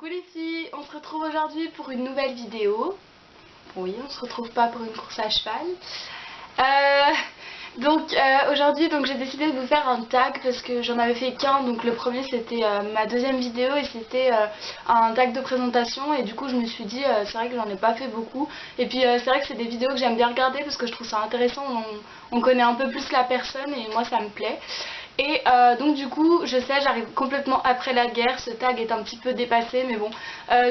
Coucou les filles, on se retrouve aujourd'hui pour une nouvelle vidéo. Oui, on se retrouve pas pour une course à cheval. Aujourd'hui j'ai décidé de vous faire un tag parce que j'en avais fait qu'un. Donc le premier c'était ma deuxième vidéo et c'était un tag de présentation. Et du coup je me suis dit c'est vrai que j'en ai pas fait beaucoup. Et puis c'est vrai que c'est des vidéos que j'aime bien regarder parce que je trouve ça intéressant. On connaît un peu plus la personne et moi ça me plaît. Et donc du coup je sais, j'arrive complètement après la guerre, ce tag est un petit peu dépassé mais bon,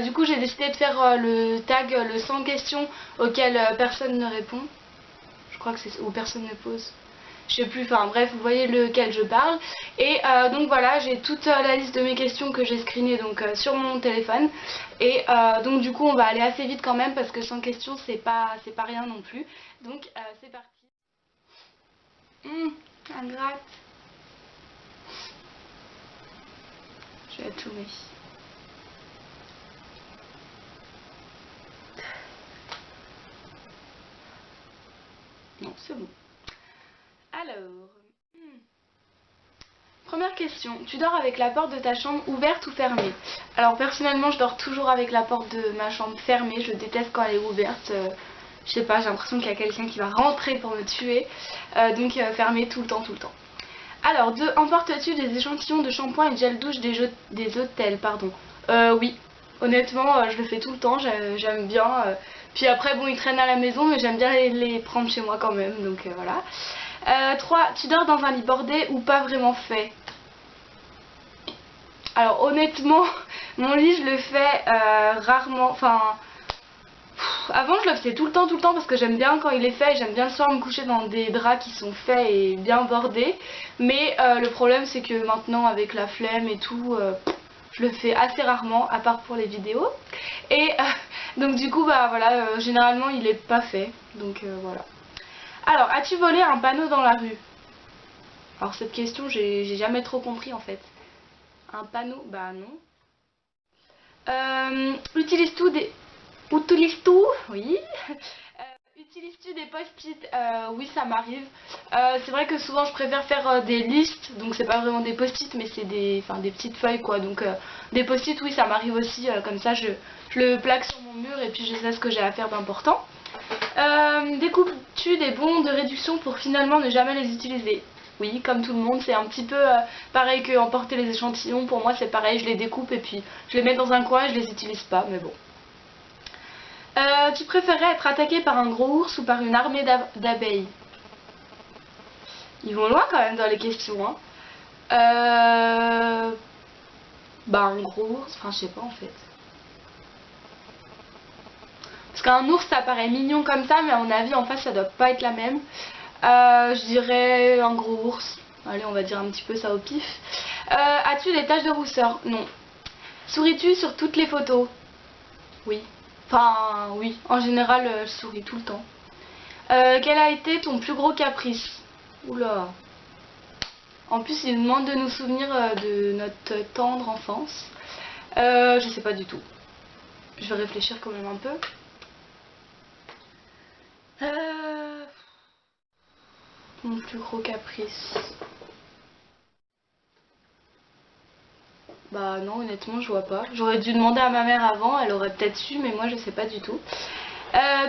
du coup j'ai décidé de faire le tag le 100 questions auxquelles personne ne répond. Je crois que c'est où personne ne pose, je sais plus, enfin bref, vous voyez lequel je parle. Et donc voilà, j'ai toute la liste de mes questions que j'ai screenées donc sur mon téléphone. Et donc du coup on va aller assez vite quand même parce que 100 questions c'est pas rien non plus. Donc c'est parti. Ingrate. Je vais tout mettre. Non, c'est bon. Alors, première question. Tu dors avec la porte de ta chambre ouverte ou fermée? Alors personnellement, je dors toujours avec la porte de ma chambre fermée. Je déteste quand elle est ouverte. Je sais pas, j'ai l'impression qu'il y a quelqu'un qui va rentrer pour me tuer. Donc fermée tout le temps, tout le temps. Alors, 2. Emportes-tu des échantillons de shampoing et de gel douche des hôtels, pardon? Oui. Honnêtement, je le fais tout le temps, j'aime bien. Puis après, bon, ils traînent à la maison, mais j'aime bien les prendre chez moi quand même, donc voilà. 3. Tu dors dans un lit bordé ou pas vraiment fait? Alors honnêtement, mon lit, je le fais rarement, enfin... Avant je le faisais tout le temps parce que j'aime bien quand il est fait, j'aime bien le soir me coucher dans des draps qui sont faits et bien bordés. Mais le problème c'est que maintenant avec la flemme et tout, je le fais assez rarement à part pour les vidéos. Et donc du coup bah voilà, généralement il est pas fait, donc voilà. Alors, as-tu volé un panneau dans la rue? Alors cette question j'ai jamais trop compris en fait. Un panneau? Bah non. Utilises-tu des... Utilises-tu? Oui. Utilises-tu des post-it? Oui, ça m'arrive. C'est vrai que souvent je préfère faire des listes, donc c'est pas vraiment des post-it, mais c'est des petites feuilles quoi. Donc des post-it, oui, ça m'arrive aussi. Comme ça, je le plaque sur mon mur et puis je sais ce que j'ai à faire d'important. Découpes-tu des bons de réduction pour finalement ne jamais les utiliser? Oui, comme tout le monde, c'est un petit peu pareil que emporter les échantillons. Pour moi, c'est pareil, je les découpe et puis je les mets dans un coin et je les utilise pas, mais bon. Tu préférerais être attaqué par un gros ours ou par une armée d'abeilles? Ils vont loin quand même dans les questions, hein. Bah un gros ours, enfin je sais pas en fait. Parce qu'un ours ça paraît mignon comme ça, mais à mon avis en face ça doit pas être la même. Je dirais un gros ours. Allez, on va dire un petit peu ça au pif. As-tu des taches de rousseur? Non. Souris-tu sur toutes les photos? Oui. Enfin, oui. En général, je souris tout le temps. Quel a été ton plus gros caprice? Oula. En plus, il nous demande de nous souvenir de notre tendre enfance. Je sais pas du tout. Je vais réfléchir quand même un peu. Mon plus gros caprice. Bah non, honnêtement, je vois pas. J'aurais dû demander à ma mère avant, elle aurait peut-être su, mais moi je sais pas du tout.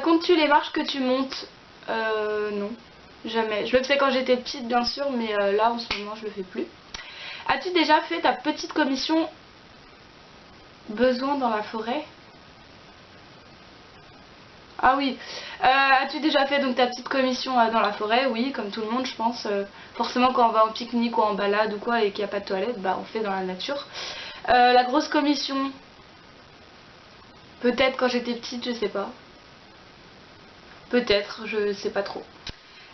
Comptes-tu les marches que tu montes? Non, jamais. Je le faisais quand j'étais petite, bien sûr, mais là en ce moment je le fais plus. As-tu déjà fait ta petite commission besoin dans la forêt? Ah oui. As-tu déjà fait donc ta petite commission dans la forêt? Oui, comme tout le monde, je pense. Forcément, quand on va en pique-nique ou en balade ou quoi et qu'il n'y a pas de toilette, bah on fait dans la nature. La grosse commission, peut-être quand j'étais petite, je sais pas. Peut-être, je sais pas trop.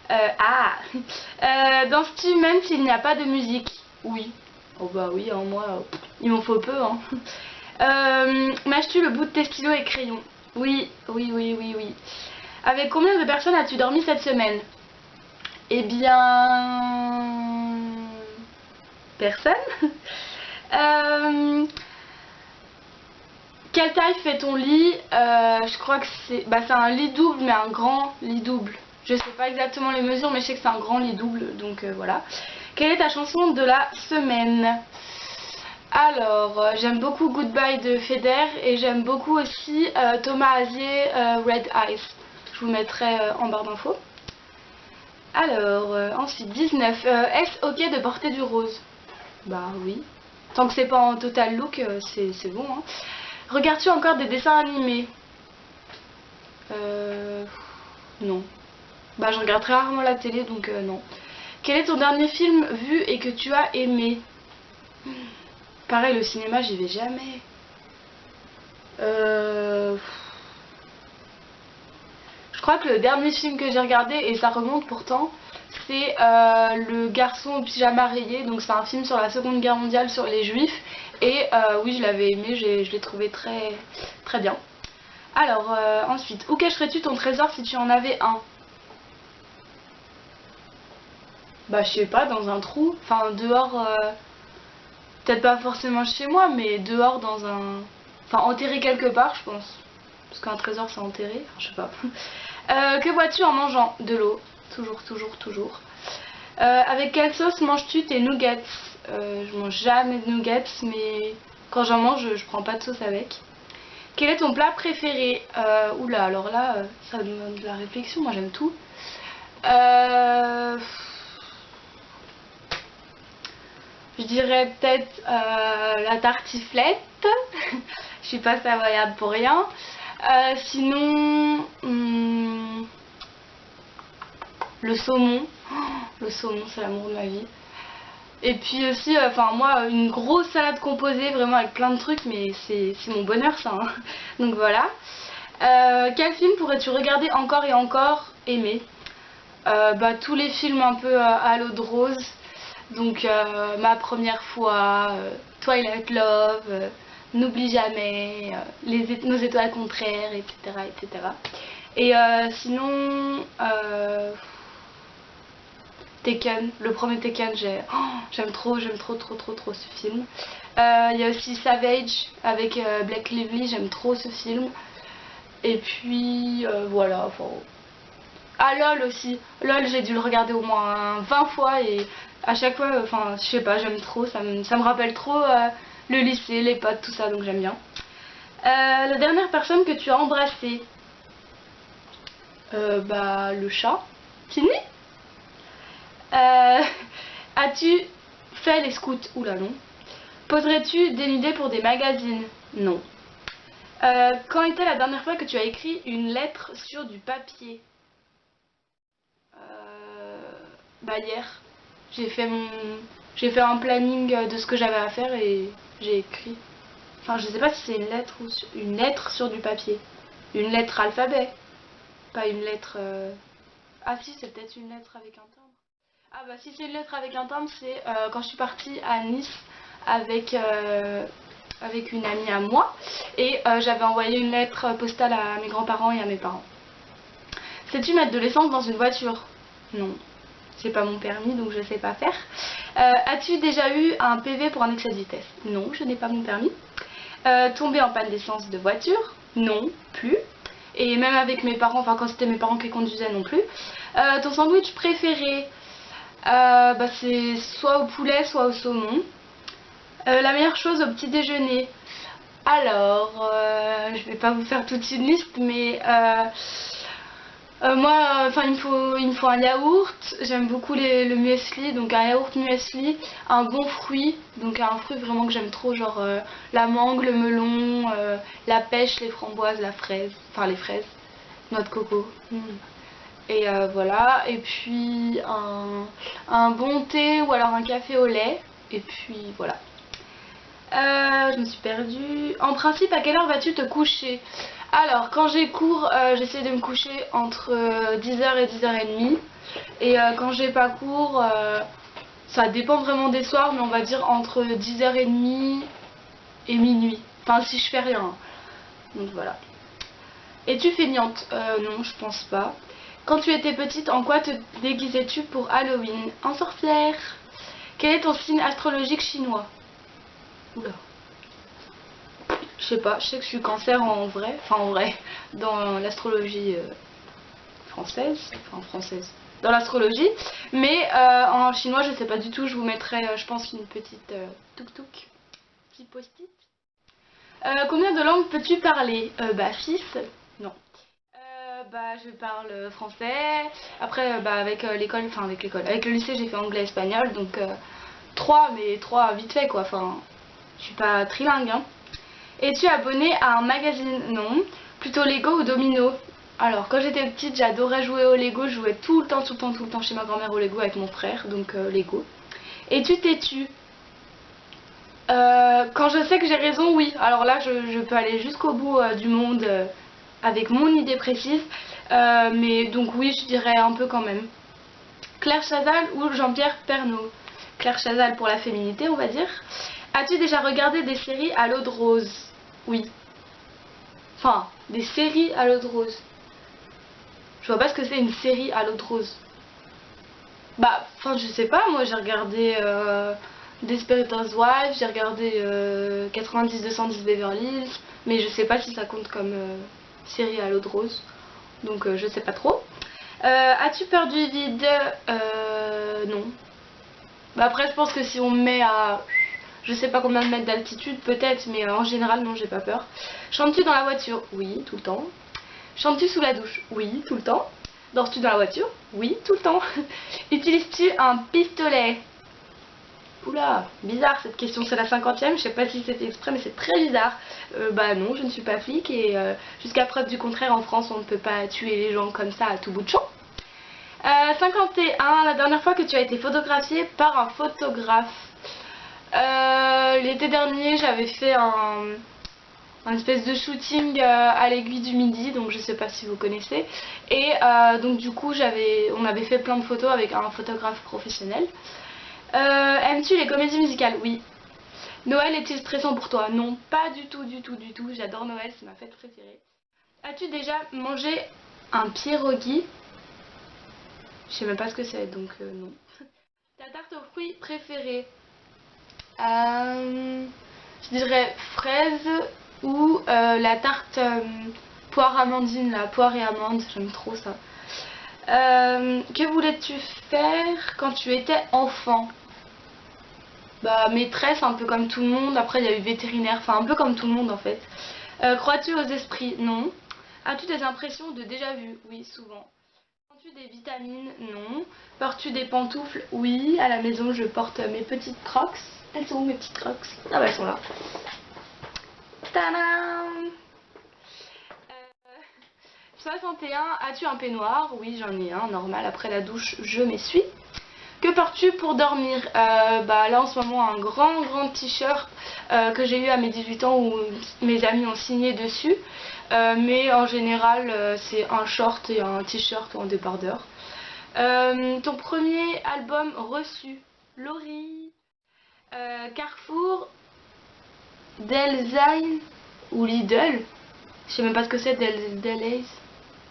Danses-tu même s'il n'y a pas de musique? Oui. Oh bah oui, hein, moi, il m'en faut peu. Hein. Mâches-tu le bout de tes stylos et crayons? Oui, oui, oui, oui, oui. Avec combien de personnes as-tu dormi cette semaine? Eh bien... Personne. Quelle taille fait ton lit? Je crois que c'est un lit double, mais un grand lit double. Je sais pas exactement les mesures, mais je sais que c'est un grand lit double, donc voilà. Quelle est ta chanson de la semaine? Alors, j'aime beaucoup Goodbye de Feder et j'aime beaucoup aussi Thomas Azier, Red Eyes. Je vous mettrai en barre d'infos. Alors, ensuite 19. Est-ce ok de porter du rose? Bah oui. Tant que c'est pas en total look, c'est bon. Hein. Regardes-tu encore des dessins animés? Non. Bah je regarde très rarement la télé donc non. Quel est ton dernier film vu et que tu as aimé? Pareil, le cinéma j'y vais jamais. Je crois que le dernier film que j'ai regardé, et ça remonte pourtant, c'est Le garçon au pyjama rayé. Donc c'est un film sur la Seconde Guerre mondiale sur les juifs. Et oui, je l'avais aimé, je l'ai trouvé très, très bien. Alors ensuite, où cacherais-tu ton trésor si tu en avais un? Bah je sais pas, dans un trou, enfin dehors, peut-être pas forcément chez moi, mais dehors dans un... Enfin enterré quelque part je pense. Parce qu'un trésor c'est enterré, enfin je sais pas. Que bois-tu en mangeant? De l'eau, toujours, toujours, toujours. Avec quelle sauce manges-tu tes nuggets? Je mange jamais de nuggets, mais quand j'en mange je prends pas de sauce avec. Quel est ton plat préféré? Oula, alors là, ça demande de la réflexion, moi j'aime tout. Je dirais peut-être la tartiflette. Je suis pas savoyarde pour rien. Sinon, le saumon. Oh, le saumon, c'est l'amour de ma vie. Et puis aussi, enfin moi, une grosse salade composée, vraiment avec plein de trucs, mais c'est mon bonheur ça. Hein. Donc voilà. Quel film pourrais-tu regarder encore et encore aimer? Bah, tous les films un peu à l'eau de rose. Donc Ma première fois, Twilight Love, N'oublie jamais, Nos étoiles contraires, etc. etc. Et sinon, Taken, le premier Taken, j'aime trop ce film. Il y a aussi Savage avec Blake Lively, j'aime trop ce film. Et puis voilà, enfin... Ah LOL aussi, LOL j'ai dû le regarder au moins 20 fois et à chaque fois, enfin je sais pas, j'aime trop, ça me rappelle trop le lycée, les potes, tout ça, donc j'aime bien. La dernière personne que tu as embrassée? Bah le chat, Timmy. As-tu fait les scouts? Oula non. Poserais-tu des idées pour des magazines? Non. Quand était la dernière fois que tu as écrit une lettre sur du papier? Bah hier. J'ai fait j'ai fait un planning de ce que j'avais à faire et j'ai écrit. Enfin, je sais pas si c'est une lettre ou une lettre sur du papier. Une lettre alphabet, pas une lettre. Ah si, c'est peut-être une lettre avec un timbre. Ah bah si c'est une lettre avec un timbre, c'est quand je suis partie à Nice avec avec une amie à moi et j'avais envoyé une lettre postale à mes grands-parents et à mes parents. Sais-tu mettre de l'essence dans une voiture? Non. J'ai pas mon permis donc je sais pas faire. As-tu déjà eu un PV pour un excès de vitesse? Non, je n'ai pas mon permis. Tomber en panne d'essence de voiture? Non, plus. Et même avec mes parents, enfin quand c'était mes parents qui conduisaient non plus. Ton sandwich préféré? Bah, c'est soit au poulet, soit au saumon. La meilleure chose au petit déjeuner? Alors, je vais pas vous faire toute une liste, mais moi, enfin, il me faut un yaourt. J'aime beaucoup le muesli, donc un yaourt muesli, un bon fruit, donc un fruit vraiment que j'aime trop, genre la mangue, le melon, la pêche, les framboises, la fraise, enfin les fraises, noix de coco. Et voilà, et puis un bon thé ou alors un café au lait, et puis voilà. Je me suis perdue. En principe, à quelle heure vas-tu te coucher? Alors, quand j'ai cours, j'essaie de me coucher entre 10h et 10h30. Et quand j'ai pas cours, ça dépend vraiment des soirs, mais on va dire entre 10h30 et minuit. Enfin, si je fais rien. Donc voilà. Es-tu feignante? Non, je pense pas. Quand tu étais petite, en quoi te déguisais-tu pour Halloween? En sorcière. Quel est ton signe astrologique chinois? Oula. Je sais pas, je sais que je suis cancer en vrai, enfin en vrai, dans l'astrologie française, enfin française, dans l'astrologie, mais en chinois je sais pas du tout, je vous mettrai je pense une petite tuk tuk. petits post-it. Combien de langues peux-tu parler? Bah 6, non. Je parle français. Après, avec l'école, enfin avec l'école, avec le lycée, j'ai fait anglais, espagnol, donc 3, mais 3 vite fait quoi. Enfin, je suis pas trilingue. Hein. Es-tu abonné à un magazine? Non. Plutôt Lego ou Domino? Alors, quand j'étais petite, j'adorais jouer au Lego. Je jouais tout le temps chez ma grand-mère au Lego avec mon frère, donc Lego. Es-tu têtu? Quand je sais que j'ai raison, oui. Alors là, je peux aller jusqu'au bout du monde avec mon idée précise. Mais donc oui, je dirais un peu quand même. Claire Chazal ou Jean-Pierre Pernaut? Claire Chazal pour la féminité, on va dire. As-tu déjà regardé des séries à l'eau de rose? Oui. Enfin, des séries à l'eau de rose. Je vois pas ce que c'est une série à l'eau de rose. Je sais pas, moi j'ai regardé Desperate Housewives, j'ai regardé 90-210 Beverly Hills, mais je sais pas si ça compte comme série à l'eau de rose, donc je sais pas trop. As-tu peur du vide? Non. Après je pense que si on me met à je sais pas combien de mètres d'altitude peut-être, mais en général non, j'ai pas peur. Chantes-tu dans la voiture? Oui, tout le temps. Chantes-tu sous la douche? Oui, tout le temps. Dors-tu dans la voiture? Oui, tout le temps. Utilises-tu un pistolet? Oula, bizarre cette question, c'est la 50e, je sais pas si c'était exprès mais c'est très bizarre. Non, je ne suis pas flic et jusqu'à preuve du contraire en France on ne peut pas tuer les gens comme ça à tout bout de champ. 51, la dernière fois que tu as été photographiée par un photographe. L'été dernier j'avais fait un espèce de shooting à l'Aiguille du Midi, donc je sais pas si vous connaissez, et donc du coup on avait fait plein de photos avec un photographe professionnel. Aimes-tu les comédies musicales? Oui. Noël est-il stressant pour toi? Non, pas du tout, j'adore Noël, c'est ma fête préférée. As-tu déjà mangé un pierogi? Je sais même pas ce que c'est, donc non. Ta tarte aux fruits préférée? Je dirais fraise ou la tarte poire amandine, la poire et amande, j'aime trop ça. Que voulais-tu faire quand tu étais enfant? Maîtresse, un peu comme tout le monde. Après il y a eu vétérinaire, enfin un peu comme tout le monde en fait. Crois-tu aux esprits? Non. As-tu des impressions de déjà vu? Oui, souvent. Prends-tu des vitamines? Non. Portes-tu des pantoufles? Oui, à la maison je porte mes petites crocs. Elles sont où mes petites crocs? Ah elles sont là. Tadam! 61. As-tu un peignoir? Oui, j'en ai un, normal. Après la douche, je m'essuie. Que portes-tu pour dormir? Là en ce moment un grand t-shirt que j'ai eu à mes 18 ans où mes amis ont signé dessus. Mais en général c'est un short et un t-shirt ou un débardeur. Ton premier album reçu? Laurie. Carrefour, Delzine ou Lidl? Je sais même pas ce que c'est, Delays.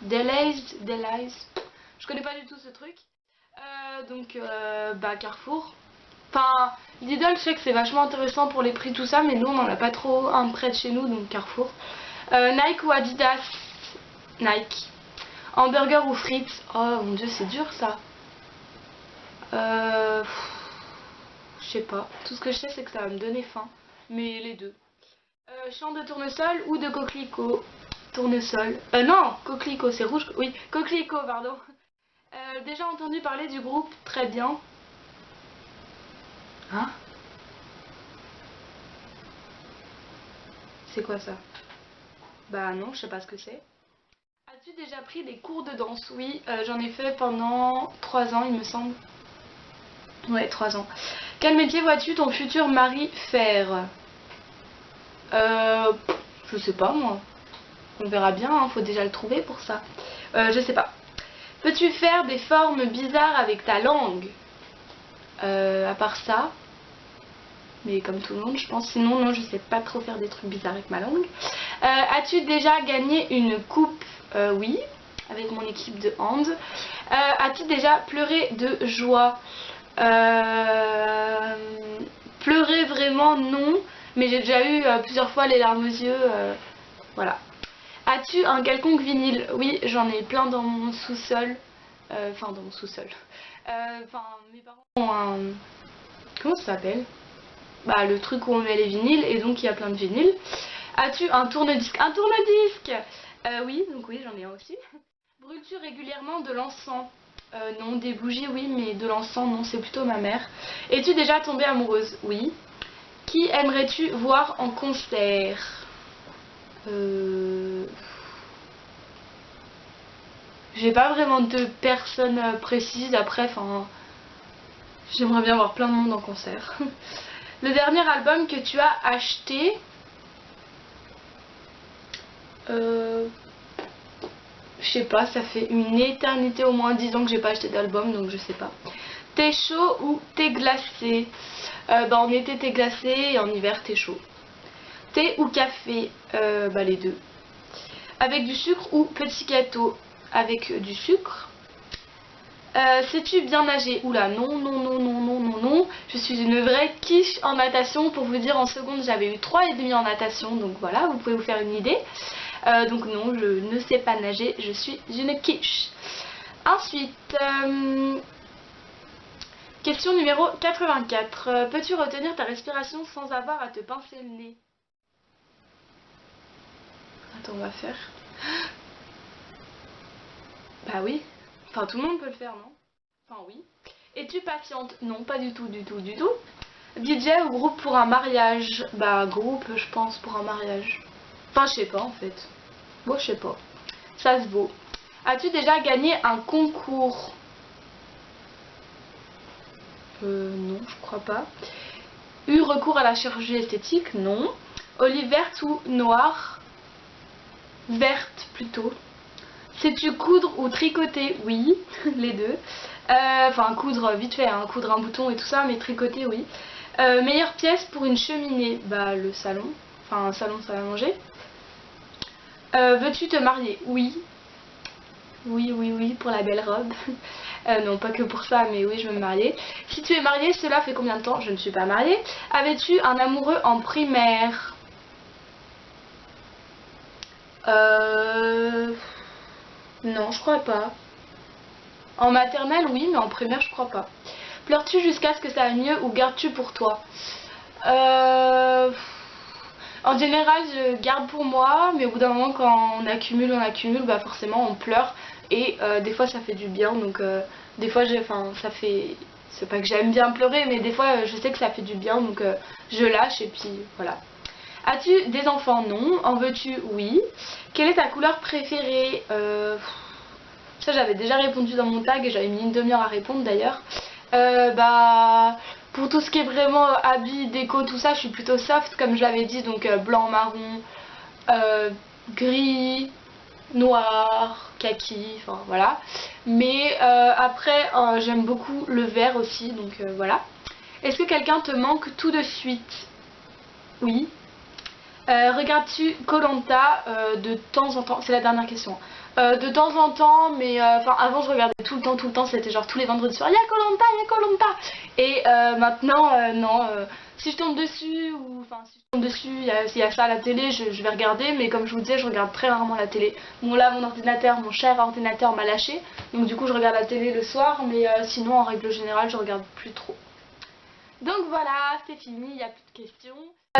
Je connais pas du tout ce truc. Carrefour. Enfin, Lidl, je sais que c'est vachement intéressant pour les prix, tout ça, mais nous on en a pas trop un près de chez nous, donc Carrefour. Nike ou Adidas? Nike. Hamburger ou frites? Oh mon dieu, c'est dur ça. Je sais pas. Tout ce que je sais, c'est que ça va me donner faim. Mais les deux. Champ de tournesol ou de coquelicot? Tournesol. Non, coquelicot, c'est rouge. Oui, coquelicot, pardon. Déjà entendu parler du groupe? Très bien. Hein? C'est quoi ça? Bah non, je sais pas ce que c'est. As-tu déjà pris des cours de danse? Oui, j'en ai fait pendant 3 ans, il me semble. Ouais, 3 ans. Quel métier vois-tu ton futur mari faire? Je sais pas moi. On verra bien, hein, faut déjà le trouver pour ça. Je sais pas. Peux-tu faire des formes bizarres avec ta langue? À part ça. Mais comme tout le monde, je pense. Sinon, non, je sais pas trop faire des trucs bizarres avec ma langue. As-tu déjà gagné une coupe? Oui, avec mon équipe de hand. As-tu déjà pleuré de joie? Pleurer vraiment, non. Mais j'ai déjà eu plusieurs fois les larmes aux yeux. Voilà. As-tu un quelconque vinyle? Oui, j'en ai plein dans mon sous-sol. Enfin, dans mon sous-sol. Mes parents ont un... Comment ça s'appelle? bah, le truc où on met les vinyles, et donc il y a plein de vinyles. As-tu un tourne-disque? Un tourne-disque! Oui, donc oui, j'en ai un aussi. Brûles-tu régulièrement de l'encens? Non, des bougies oui, mais de l'encens non, c'est plutôt ma mère. Es-tu déjà tombée amoureuse? Oui. Qui aimerais-tu voir en concert? J'ai pas vraiment de personne précise, après, enfin, j'aimerais bien voir plein de monde en concert. Le dernier album que tu as acheté? Je sais pas, ça fait une éternité, au moins 10 ans que j'ai pas acheté d'album, donc je sais pas. Thé chaud ou thé glacé? Bah en été thé glacé et en hiver thé chaud. Thé ou café? Bah les deux. Avec du sucre ou petit gâteau? Avec du sucre. Sais-tu bien nager? Oula, non, non, non, non, non, non, non. Je suis une vraie quiche en natation. Pour vous dire, en seconde, j'avais eu 3,5 en natation. Donc voilà, vous pouvez vous faire une idée. Donc non, je ne sais pas nager. Je suis une quiche. Ensuite, question numéro 84. Peux-tu retenir ta respiration sans avoir à te pincer le nez? Attends, on va faire. Bah oui. Enfin, tout le monde peut le faire, non? Enfin, oui. Es-tu patiente? Non, pas du tout, du tout, du tout. DJ ou groupe pour un mariage? Bah, groupe, je pense, pour un mariage. Enfin, je sais pas, en fait. Bon, je sais pas. Ça se vaut. As-tu déjà gagné un concours? Non, je crois pas. Eu recours à la chirurgie esthétique? Non. Olive verte ou noire? Verte, plutôt. Sais-tu coudre ou tricoter? Oui, les deux. Enfin, coudre vite fait, hein, coudre un bouton et tout ça, mais tricoter, oui. Meilleure pièce pour une cheminée? Bah, le salon. Enfin, un salon, salle à manger. Veux-tu te marier? Oui. Oui, oui, oui, pour la belle robe. Non, pas que pour ça, mais oui, je veux me marier. Si tu es mariée, cela fait combien de temps? Je ne suis pas mariée. Avais-tu un amoureux en primaire? Non, je crois pas. En maternelle, oui, mais en primaire, je crois pas. Pleures-tu jusqu'à ce que ça aille mieux ou gardes-tu pour toi? En général, je garde pour moi, mais au bout d'un moment, quand on accumule, bah forcément, on pleure. Et des fois, ça fait du bien. Donc, des fois, ça fait. C'est pas que j'aime bien pleurer, mais des fois, je sais que ça fait du bien. Donc, je lâche et puis voilà. As-tu des enfants? Non. En veux-tu? Oui. Quelle est ta couleur préférée? Ça, j'avais déjà répondu dans mon tag et j'avais mis une demi-heure à répondre d'ailleurs. Bah, pour tout ce qui est vraiment habits, déco, tout ça, je suis plutôt soft comme je l'avais dit, donc blanc, marron, gris, noir, kaki, enfin voilà. Mais après, j'aime beaucoup le vert aussi, donc voilà. Est-ce que quelqu'un te manque tout de suite? Oui. Regardes-tu koh de temps en temps? C'est la dernière question. De temps en temps, mais enfin avant je regardais tout le temps, c'était genre tous les vendredis soirs, y'a koh Lanta. Et maintenant, non. Si je tombe dessus, ou enfin si je tombe dessus, il y a ça à la télé, je vais regarder, mais comme je vous disais, je regarde très rarement la télé. Bon là, mon cher ordinateur m'a lâché, donc du coup je regarde la télé le soir, mais sinon en règle générale, je regarde plus trop. Donc voilà, c'est fini, il n'y a plus de questions.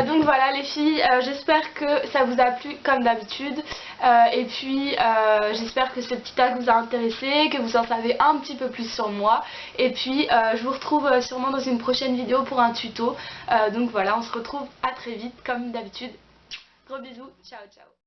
Donc voilà les filles, j'espère que ça vous a plu comme d'habitude. Et puis j'espère que ce petit tag vous a intéressé, que vous en savez un petit peu plus sur moi. Et puis je vous retrouve sûrement dans une prochaine vidéo pour un tuto. Donc voilà, on se retrouve à très vite comme d'habitude. Gros bisous, ciao ciao.